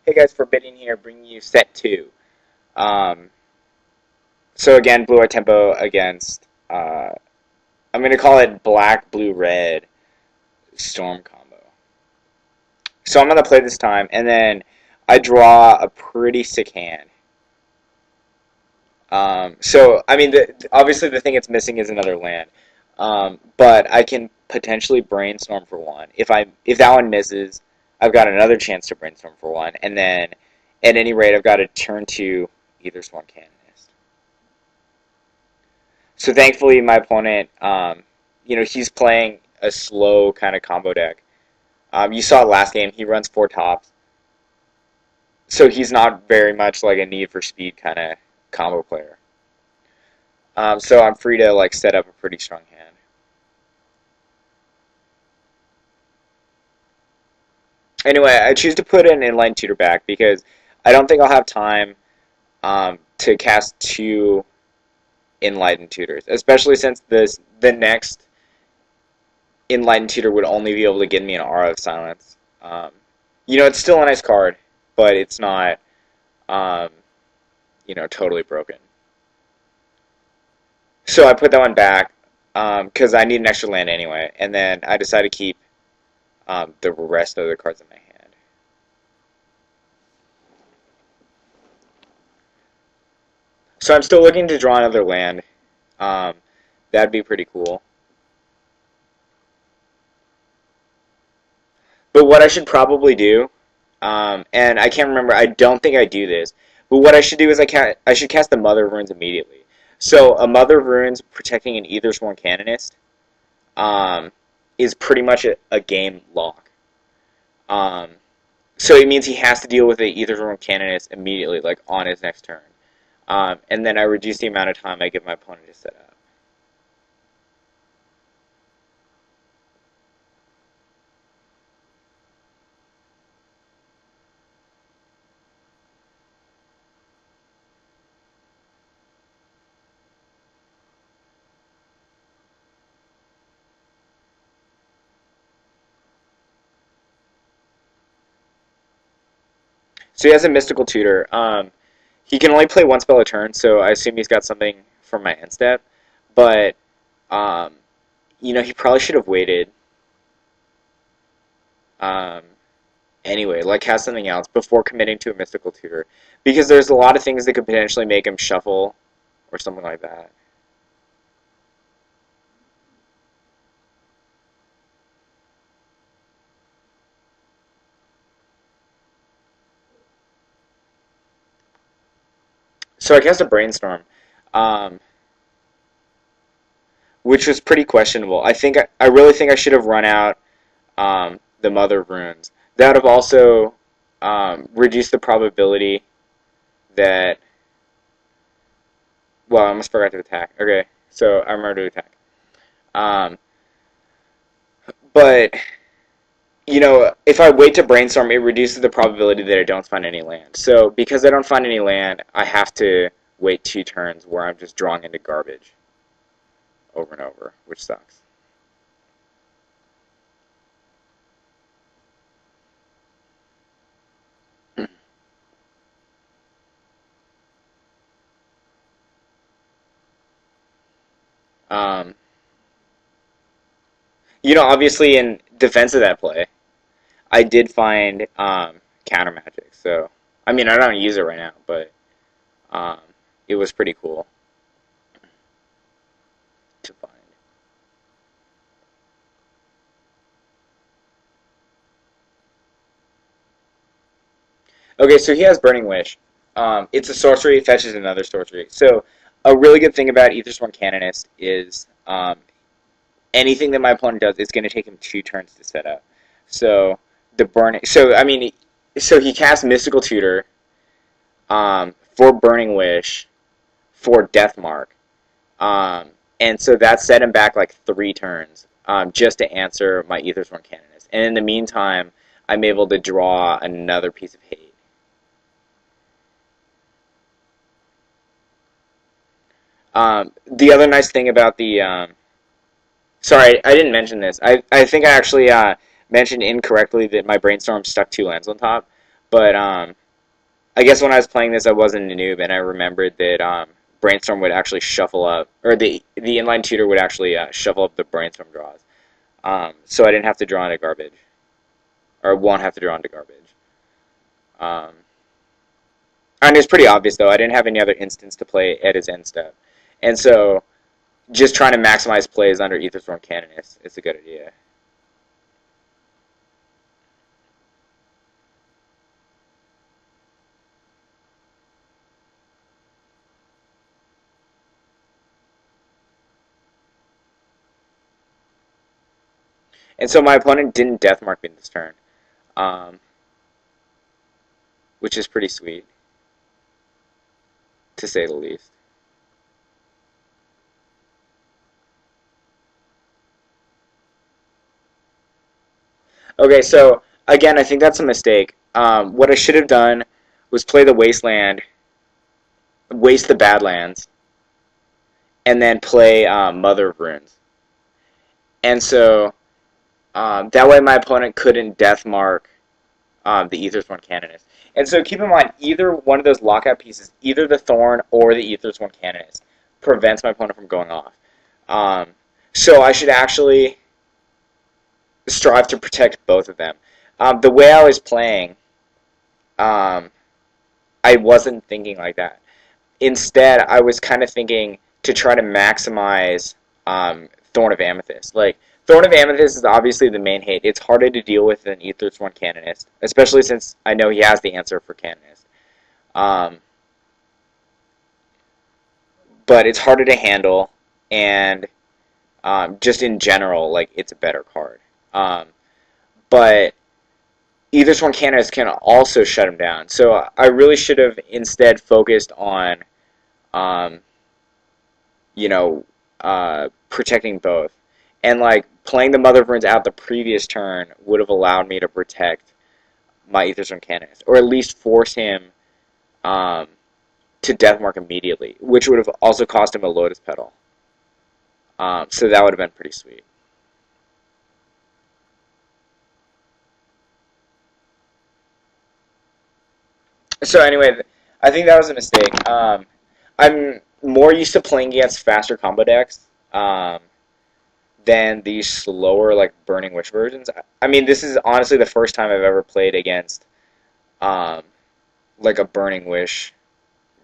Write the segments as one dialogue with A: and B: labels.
A: Hey guys, Forbidden here, bringing you set 2. Um, so again, blue eye tempo against, I'm going to call it black, blue, red storm combo. So I'm going to play this time, and then I draw a pretty sick hand. I mean, obviously the thing it's missing is another land. But I can potentially brainstorm for one. If that one misses, I've got another chance to brainstorm for one, and then at any rate, I've got to turn to either Swan Canonist. So thankfully, my opponent, he's playing a slow kind of combo deck. You saw it last game; he runs 4 tops, so he's not very much like a need for speed kind of combo player. So I'm free to like set up a pretty strong hand. Anyway, I choose to put an Enlightened Tutor back because I don't think I'll have time to cast 2 Enlightened Tutors, especially since the next Enlightened Tutor would only be able to give me an Aura of Silence. It's still a nice card, but it's not, totally broken. So I put that one back because I need an extra land anyway, and then I decide to keep the rest of the cards in my hand. So I'm still looking to draw another land. That'd be pretty cool. But what I should probably do, and I can't remember, I don't think I do this, but what I should do is I should cast the Mother of Runes immediately. So a Mother of Runes protecting an Aethersworn Canonist is pretty much a game lock. So it means he has to deal with the Aethersworn Canonist immediately, like on his next turn. And then I reduce the amount of time I give my opponent to set up. So he has a Mystical Tutor. He can only play one spell a turn, so I assume he's got something from my end step. But, he probably should have waited. Anyway, like cast something else before committing to a Mystical Tutor. Because there's a lot of things that could potentially make him shuffle or something like that. So I cast a Brainstorm, um, which was pretty questionable. I really think I should have run out the Mother of Runes. That would have also reduced the probability that. Well, I almost forgot to attack. Okay, so I remember to attack. Um, but if I wait to brainstorm, it reduces the probability that I don't find any land. So because I don't find any land, I have to wait 2 turns where I'm just drawing into garbage over and over, which sucks. Um, obviously in defense of that play, I did find counter magic. So, I mean, I don't use it right now, but um, it was pretty cool to find. Okay, so he has Burning Wish. It's a sorcery. It fetches another sorcery. So, a really good thing about Aethersworn Canonist is anything that my opponent does, it's going to take him 2 turns to set up. So the burning. So I mean, so he casts Mystical Tutor for Burning Wish for Death Mark, and so that set him back like 3 turns just to answer my Aethersworn Canonist. And in the meantime, I'm able to draw another piece of hate. The other nice thing about the sorry, I didn't mention this. I think I actually mentioned incorrectly that my Brainstorm stuck 2 lands on top. But I guess when I was playing this, I wasn't a noob, and I remembered that Brainstorm would actually shuffle up, or the inline tutor would actually shuffle up the Brainstorm draws. So I didn't have to draw into garbage, or won't have to draw into garbage. Um, and it's pretty obvious, though. I didn't have any other instance to play at his end step. And so just trying to maximize plays under Aethersworn Cannon is a good idea. And so my opponent didn't deathmark me this turn, um, which is pretty sweet, to say the least. Okay, so again, I think that's a mistake. What I should have done was play the Wasteland, waste the Badlands, and then play Mother of Runes. And so that way my opponent couldn't deathmark the Aethersworn Canonist. And so keep in mind, either one of those lockout pieces, either the Thorn or the Aethersworn Canonist, prevents my opponent from going off. So I should actually strive to protect both of them. The way I was playing, I wasn't thinking like that. Instead, I was kind of thinking to try to maximize Thorn of Amethyst. Like, Thorn of Amethyst is obviously the main hate. It's harder to deal with than Aethersworn Canonist, especially since I know he has the answer for Canonist. But it's harder to handle, and just in general, like, it's a better card. But Aethersworn Canonist can also shut him down. So I really should have instead focused on, protecting both. And, like, playing the Mother of Runes out the previous turn would have allowed me to protect my Aethersworn Canonist, or at least force him to deathmark immediately, which would have also cost him a Lotus Petal. So that would have been pretty sweet. So anyway, I think that was a mistake. I'm more used to playing against faster combo decks than these slower, like, Burning Wish versions. I mean, this is honestly the first time I've ever played against, like, a Burning Wish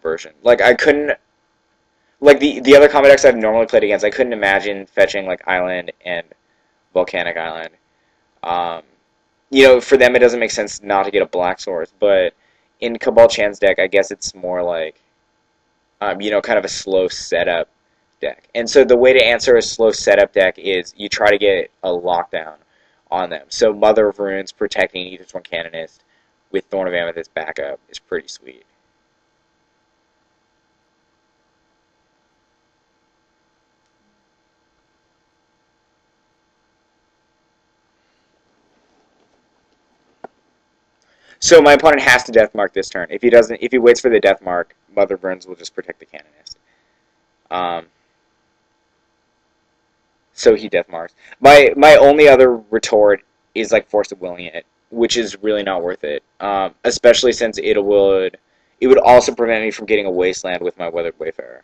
A: version. Like, I couldn't, like, the other combo decks I've normally played against, I couldn't imagine fetching, like, Island and Volcanic Island. For them it doesn't make sense not to get a Black Source, but in Cabal Chan's deck, I guess it's more like, kind of a slow setup deck. And so the way to answer a slow setup deck is you try to get a lockdown on them. So Mother of Runes protecting Aethersworn Canonist with Thorn of Amethyst backup is pretty sweet. So my opponent has to deathmark this turn. If he waits for the deathmark, Mother of Runes will just protect the Canonist. So he deathmarks. My only other retort is, like, Force of Willing It, which is really not worth it. Especially since it would also prevent me from getting a Wasteland with my Weathered Wayfarer.